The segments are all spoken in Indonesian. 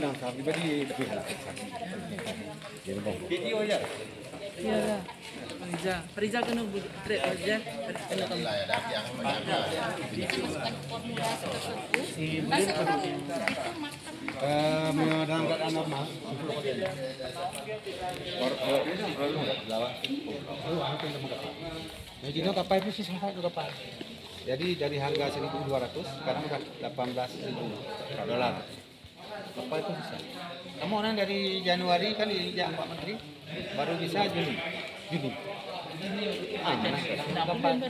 Nah, sabi ba di video aja. Iya. Riza kena trade aja. Kena kamu. Dalam keadaan normal. Jadi kapal itu sih sampai kapal. Jadi dari harga 1.200 sekarang udah 18.000 dolar. Kapal itu bisa. Kamu orang dari Januari kali ya Pak Menteri baru bisa Juni. Kapal.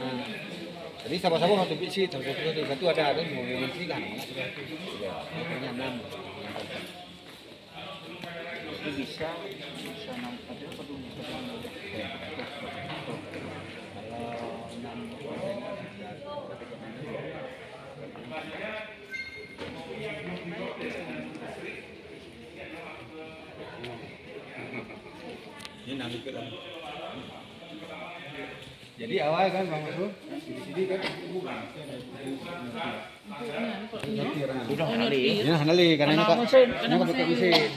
Jadi sama-sama waktu bisi satu ada mobil menteri kan. Punya 6. Itu bisa nampak ada apa dulu? Ini nanti ke jadi awal kan Bang Masrul di sini kan Udah kali. ya handali karena ini Pak ini pakai mesin.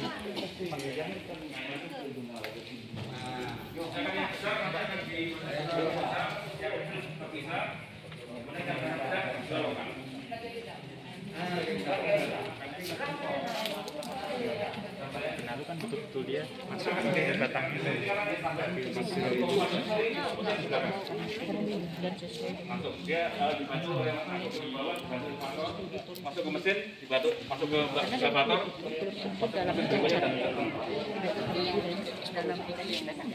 Lalu kan betul-betul dia masuk ke batang itu. Masuk dia dibantu oleh masuk ke mesin, dibantu masuk ke evaporator,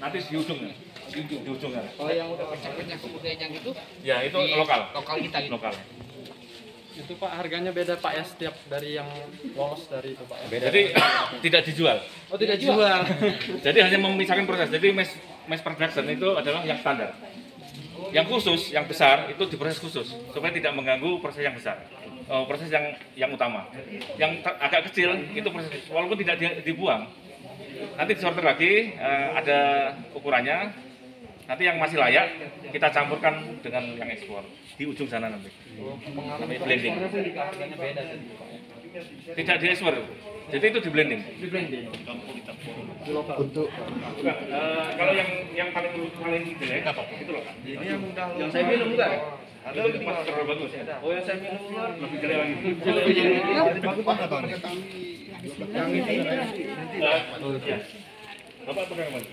nanti di ujungnya, di ujungnya. Oh, yang udah pecah-pecah kemudian yang itu? Ya itu lokal Kita gitu. lokal. Itu Pak harganya beda Pak ya setiap dari yang lolos dari itu Pak ya? Jadi tidak dijual. Oh tidak jual. Jadi hanya memisahkan proses. Jadi mass production itu adalah yang standar. Yang khusus, yang besar itu diproses khusus supaya tidak mengganggu proses yang besar. Proses yang utama. Yang agak kecil itu proses walaupun tidak dibuang. Nanti disortir lagi ada ukurannya. Nanti yang masih layak kita campurkan dengan yang ekspor di ujung sana nanti. Namanya blending. Harganya beda tadi Pak ya? Tidak diekspor. Jadi itu di blending. Di blending. Untuk Bukan, kalau yang paling jelek apa? Itu loh. Ini yang udah Yang saya minum enggak? Ada itu masih terlalu bagus. Oh, yang saya minum Lebih jelek lagi. yang ini. Ya. Bapak pegang mana?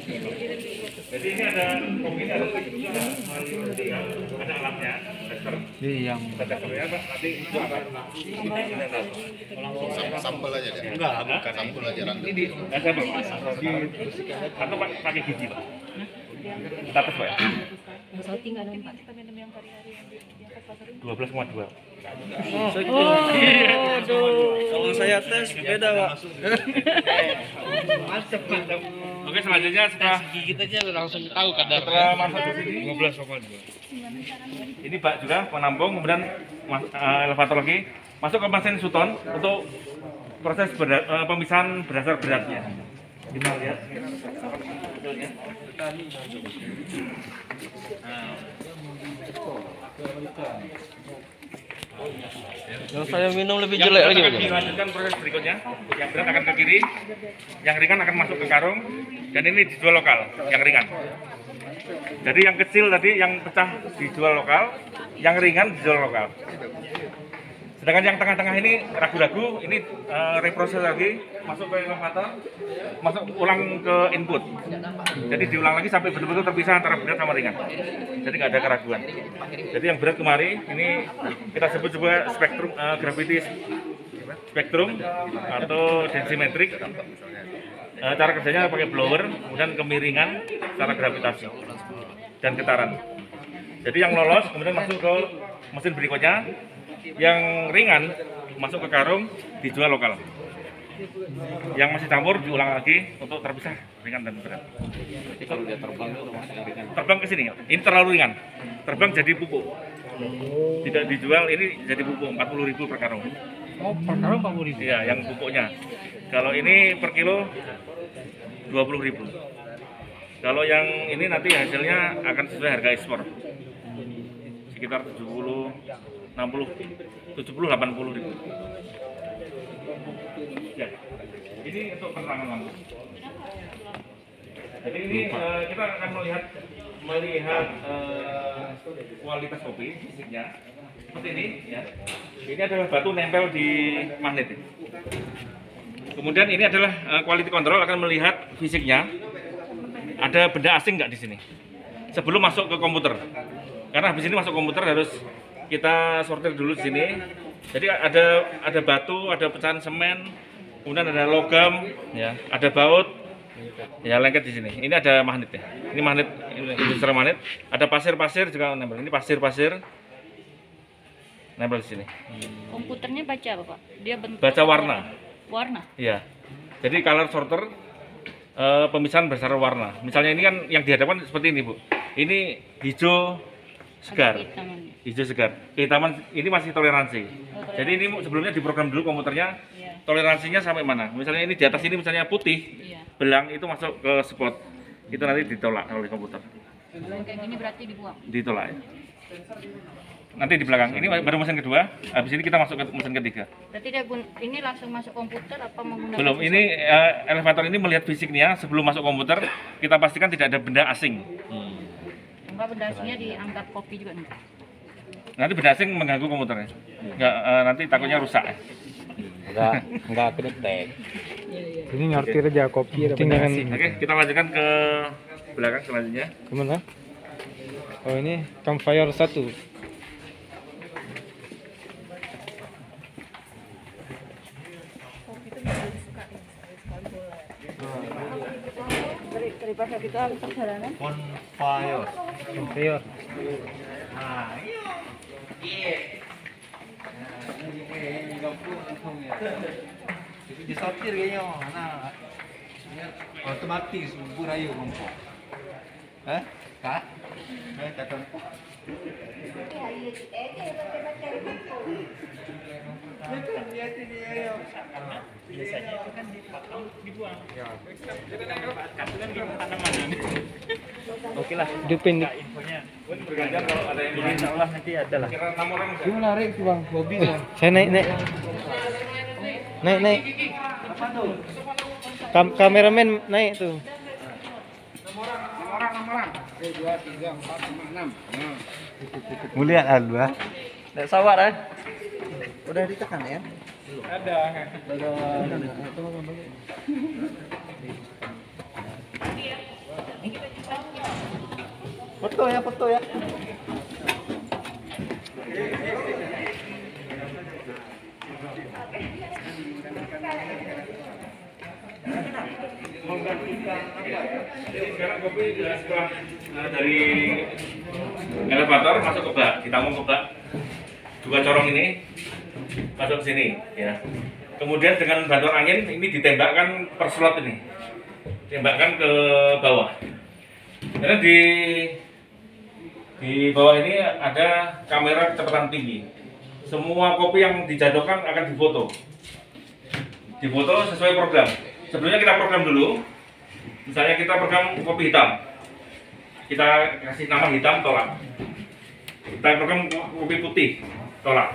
Jadi ini ada ada alatnya, tester. yang Testernya Pak, nanti itu akan Sampel aja deh. enggak, bukan Sampel aja random. ini sampel atau pakai gigi Pak. Status Pak ya? Tinggal Pak, kita minum yang hari-hari yang di pasar ini. 12,2. Kalau saya tes beda Pak. Mantap. Oke, selanjutnya setelah Gigit aja langsung tahu kadar. setelah masuk ke sini 12,2. Ini Pak juga penampung, kemudian elevator lagi masuk ke mesin Suton untuk proses pemisahan berdasar beratnya. Kita lihat hasilnya. Yang saya minum lebih Yang jelek berat lagi akan Pak. dilanjutkan proses berikutnya. Yang berat akan ke kiri, yang ringan akan masuk ke karung, dan ini dijual lokal, yang ringan. Jadi yang kecil tadi, yang pecah dijual lokal, yang ringan dijual lokal. Sedangkan yang tengah-tengah ini ragu-ragu, ini reproses lagi, masuk ke elevator, masuk ulang ke input. Jadi diulang lagi sampai betul-betul terpisah antara berat sama ringan. Jadi nggak ada keraguan. Jadi yang berat kemari, ini kita sebut juga spektrum gravity spektrum atau densimetrik. Cara kerjanya pakai blower, kemudian kemiringan secara gravitasi dan getaran. Jadi yang lolos kemudian masuk ke mesin berikutnya. Yang ringan masuk ke karung dijual lokal. Yang masih campur diulang lagi untuk terpisah ringan dan berat. Jadi kalau dia terbang itu masih ringan. Terbang ke sini, ini terlalu ringan. Terbang jadi pupuk. Tidak dijual, ini jadi pupuk 40.000 per karung. Oh per karung 40.000. Iya, yang pupuknya. Kalau ini per kilo 20.000. Kalau yang ini nanti hasilnya akan sesuai harga ekspor. Sekitar 70, 60, 70, 80.000. Ya. Ini untuk penerangan lampu. Jadi ini kita akan melihat kualitas kopi fisiknya seperti ini ya. Ini adalah batu nempel di magnet. Kemudian ini adalah quality control akan melihat fisiknya ada benda asing nggak di sini sebelum masuk ke komputer. Karena habis ini masuk komputer harus kita sortir dulu di sini. Jadi ada batu, ada pecahan semen, kemudian ada logam, ya, ada baut, ya lengket di sini. Ini ada magnet ya. Ini magnet, industri magnet. Ada pasir-pasir juga nempel. Ini pasir-pasir nempel di sini. Komputernya baca apa, Pak? Dia bentuk Baca warna. Warna. Iya. Jadi color sorter pemisahan berdasarkan warna. Misalnya ini kan yang dihadapkan seperti ini, Bu. Ini hijau segar. Ada hitamannya. Hijau segar. Kehitaman ini masih toleransi. Jadi ini sebelumnya diprogram dulu komputernya Iya. toleransinya sampai mana. Misalnya ini di atas ini misalnya putih, Iya. belang itu masuk ke spot. Itu nanti ditolak oleh komputer. Kalau kayak gini berarti dibuang. Ditolak ya. Nanti di belakang. Ini baru mesin kedua. Habis ini kita masuk ke mesin ketiga. Berarti dia ini langsung masuk komputer apa menggunakan Belum. Ini elevator ini melihat fisiknya sebelum masuk komputer. Kita pastikan tidak ada benda asing. enggak, benda asingnya dianggap kopi juga enggak. Nanti benda asing mengganggu komputernya. Enggak, nanti takutnya rusak. Enggak kedetek. Ini nyortir aja kopi ada benda asing. Oke, kita lanjutkan ke belakang selanjutnya. Kemana? Oh ini campfire 1. Daripada kita perjalanan. Bonfire. Campfire. Itu disortir kayaknya. Nah, otomatis burayu kompok. Hah? Kak? Kata kompok. Biasanya itu kan dipotong, dibuang. Kasih kan gitu tanaman ini. Oke lah. Hidupin nih. Infonya. Bergantian kalau ada yang Jadi insya Allah nanti ada lah. kira nomornya enggak? Gimana narik tuh bang? Hobi bang. Saya naik. Naik. Kameramen naik tuh. Mulia Alba. Naik sawar kan? Udah ditekan ya? Ada. Foto ya. Sekarang kopi setelah dari elevator masuk ke bak, ditampung ke bak. Dua corong ini masuk ke sini ya. Kemudian dengan bantuan angin ini ditembakkan per slot ini. Tembakkan ke bawah. Karena di bawah ini ada kamera kecepatan tinggi. Semua kopi yang dijatuhkan akan difoto. Difoto sesuai program. Sebelumnya kita program dulu. Misalnya kita program kopi hitam. Kita kasih nama hitam, tolak. Kita program kopi putih, tolak.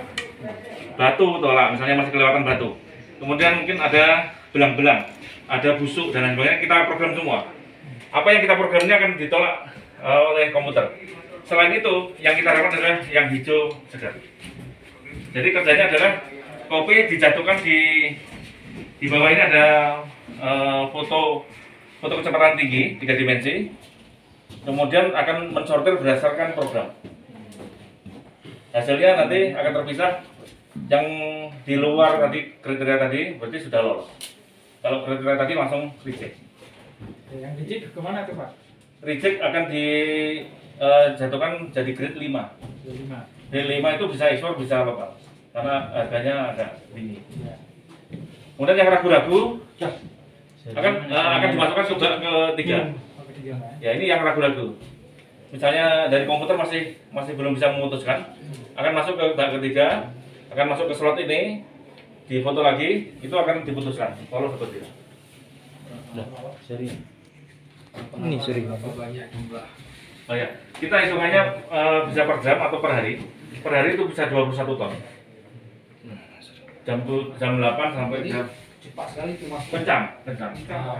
Batu, tolak. Misalnya masih kelewatan batu. Kemudian mungkin ada belang-belang, ada busuk dan lain sebagainya. Kita program semua. Apa yang kita programnya akan ditolak oleh komputer. Selain itu, yang kita lakukan adalah yang hijau segar. Jadi kerjanya adalah kopi dijatuhkan di bawah ini ada foto kecepatan tinggi 3 dimensi. Kemudian akan mensortir berdasarkan program. Hasilnya nanti akan terpisah. Yang di luar tadi kriteria tadi berarti sudah lolos. Kalau kriteria tadi langsung reject. Yang reject kemana tuh Pak? Reject akan dijatuhkan jadi grade 5. Grade 5 itu bisa ekspor, bisa lokal. Karena harganya agak tinggi. Kemudian yang ragu-ragu akan dimasukkan ke bak ketiga. Ya ini yang ragu-ragu. Misalnya dari komputer masih belum bisa memutuskan, akan masuk ke bak ketiga, akan masuk ke slot ini, difoto lagi, itu akan diputuskan. Kalau seperti itu. Ini sering. Oh ya, kita hitungannya bisa per jam atau per hari. Per hari itu bisa 21 ton. jam 8 sampai jam cepat sekali itu mas. kencang.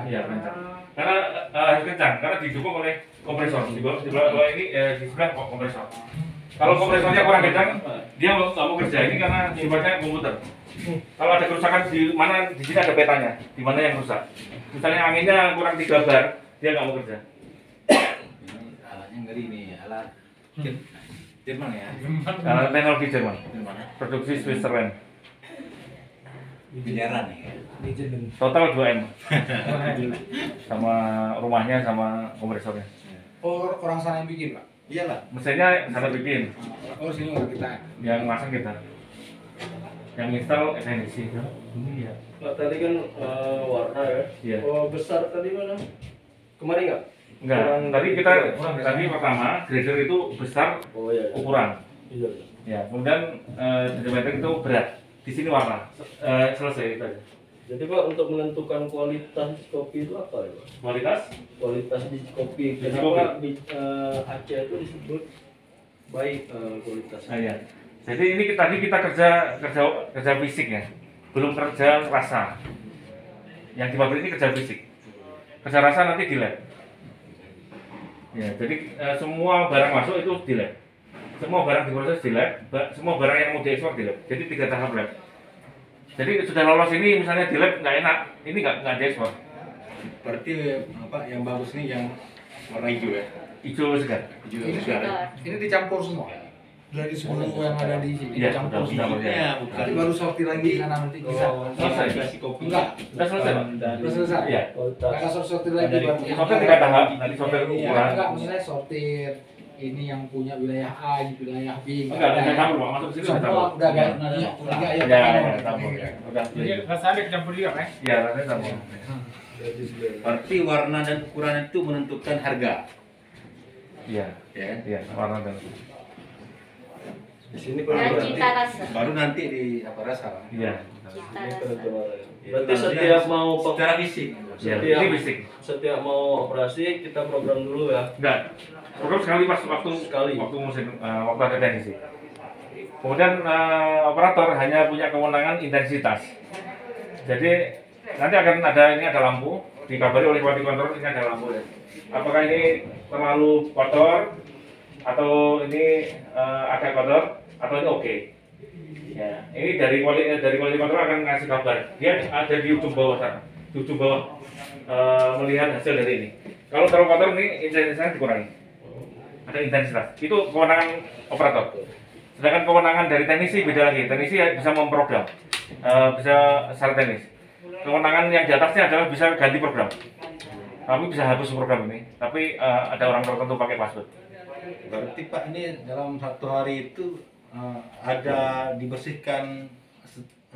Iya, kencang. Karena harus kencang karena didukung oleh kompresor. Di bawah ini di sebelah kompresor. Kalau kompresornya kurang kencang, dia nggak mau kerja ini karena sifatnya komputer. Kalau ada kerusakan di mana, di sini ada petanya, di mana yang rusak. Misalnya anginnya kurang 3 bar, dia nggak mau kerja. Alatnya ngeri nih, alat Jerman ya. Teknologi Jerman, produksi Switzerland. Miliaran nih. Total 2 M, sama rumahnya sama kompresornya. Oh, orang sana yang bikin pak? Iyalah. Mesinnya sana bikin, Oh sini orang kita. yang masang kita, yang install teknisi. Iya. Nah, tadi kan warna ya. Iya. Oh, besar tadi mana? Kemarin nggak? Enggak, tadi pertama grader itu besar Oh iya. ukuran. Iya. Ya, kemudian diameter itu berat. Di sini warna. Selesai itu aja. Jadi Pak, untuk menentukan kualitas kopi itu apa ya Pak? Kualitas Kualitas biji kopi. Biji Kenapa Aceh itu disebut baik kualitasnya? iya. Jadi ini tadi kita kerja fisik ya. Belum kerja rasa. Yang di pabrik ini kerja fisik. Kerja rasa nanti di lab. Ya, jadi semua barang masuk itu di lab. Semua barang diproses di lab, semua barang yang mau diekspor di lab. Jadi 3 tahap lab. Jadi sudah lolos ini misalnya di lab nggak enak, ini nggak diekspor. Berarti apa yang bagus nih yang warna hijau ya? Hijau segar. Hijau segar. Ini dicampur semua. Dari 10 yang ada di sini Iya, dicampur sudah, semua. sudah. Nanti baru sortir lagi di sana nanti bisa. Selesai. Kopi. Enggak. Sudah selesai, Pak? Udah selesai. Iya. Kualitas. Enggak sortir lagi berarti. Sortir 3 tahap, nanti sortir Iya, ukuran. enggak misalnya sortir ini yang punya wilayah A, wilayah B. Enggak ada campur, Pak. Masuk sini sudah Semua campur. udah enggak ada. Enggak ya. Ya, campur. Udah. Jadi rasanya kecampur juga kan? Iya, rasanya campur. Berarti warna dan ukuran itu menentukan harga. Iya. Ya. Iya, warna dan Di sini Dan berarti cita rasa. Baru nanti di apa rasa? iya. Cita ini rasa. penentuan. Berarti setiap mau secara fisik. Iya, Setiap- ini fisik. setiap mau operasi kita program dulu ya. Enggak. Program sekali pas waktu Sekali. waktu musim waktu ada teknisi. Kemudian operator hanya punya kewenangan intensitas. Jadi nanti akan ada lampu, dikabari oleh quality control ini ada lampu ya. Apakah ini terlalu kotor atau ini agak kotor atau ini oke? Ya, ini dari quality control akan ngasih kabar. Dia ada di ujung bawah sana, di ujung bawah melihat hasil dari ini. Kalau terlalu kotor ini intensitasnya dikurangi. Ada intensitas. Itu kewenangan operator. Sedangkan kewenangan dari teknisi beda lagi. Teknisi bisa memprogram, bisa secara teknis. Kewenangan yang di atasnya adalah bisa ganti program. Kami bisa hapus program ini, tapi ada orang tertentu pakai password. Berarti Pak ini dalam 1 hari itu ada dibersihkan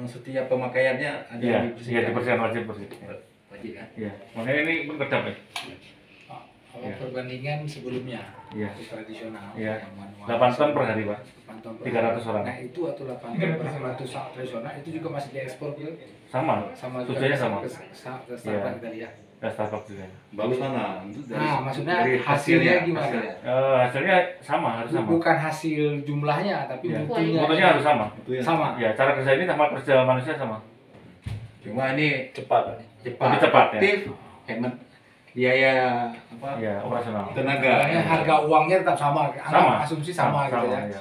setiap pemakaiannya ada Iya, dibersihkan. iya dibersihkan wajib bersih. Wajib kan? Iya, makanya ini pun kedap ya. Kalau Iya. perbandingan sebelumnya Iya. itu tradisional Iya. yang manual. 8 ton per hari, Pak. 8 ton per 300 hari. orang. Nah itu atau 8 ton per 100 tradisional itu juga masih diekspor ke Sama, sama tujuannya sama. ke Starbucks Iya. kita lihat. Ya Starbucks juga. Bagus mana? Nah, maksudnya hasilnya gimana? Hasilnya sama, harus sama. Bukan hasil jumlahnya tapi Iya. mutunya. Fotonya harus sama. Sama. Ya, cara kerja ini sama kerja manusia sama. Cuma ini Cepat. Lebih cepat, ya. efektif, hemat biaya apa? Ya, operasional. Tenaga. Makanya harga uangnya tetap sama. Sama. Asumsi sama, gitu ya. ya.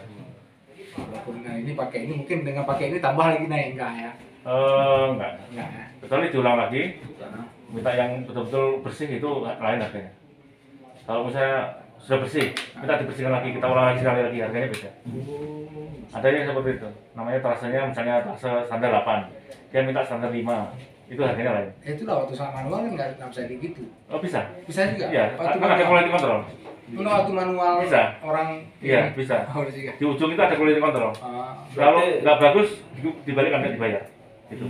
Walaupun nah, ini pakai ini mungkin dengan pakai ini tambah lagi naik enggak ya? Enggak. Enggak ya. Kecuali diulang lagi, minta yang betul-betul bersih itu lain harganya. Kalau misalnya sudah bersih, minta dibersihkan lagi, kita ulang lagi sekali lagi, harganya beda. Ada yang seperti itu, namanya terasanya misalnya terasa standar 8, dia minta standar 5, itu harganya lain. Itulah waktu sama manual kan nggak bisa kayak gitu. Oh bisa? Bisa juga. Iya, Waktu kan ada manual. quality control. Kalau waktu manual Bisa. orang Iya, bisa. Oh, bisa. Di ujung itu ada quality control. Ah, Kalau Berarti- nggak bagus, dibalik nggak dibayar. Gitu.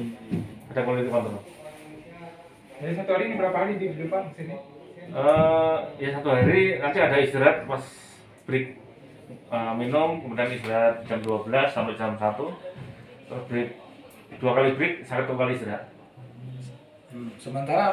Ada quality control. Jadi 1 hari ini berapa hari di depan sini? Ya 1 hari nanti ada istirahat pas break minum, kemudian istirahat jam 12 sampai jam 1, terus break 2 kali break, 1 kali istirahat. sementara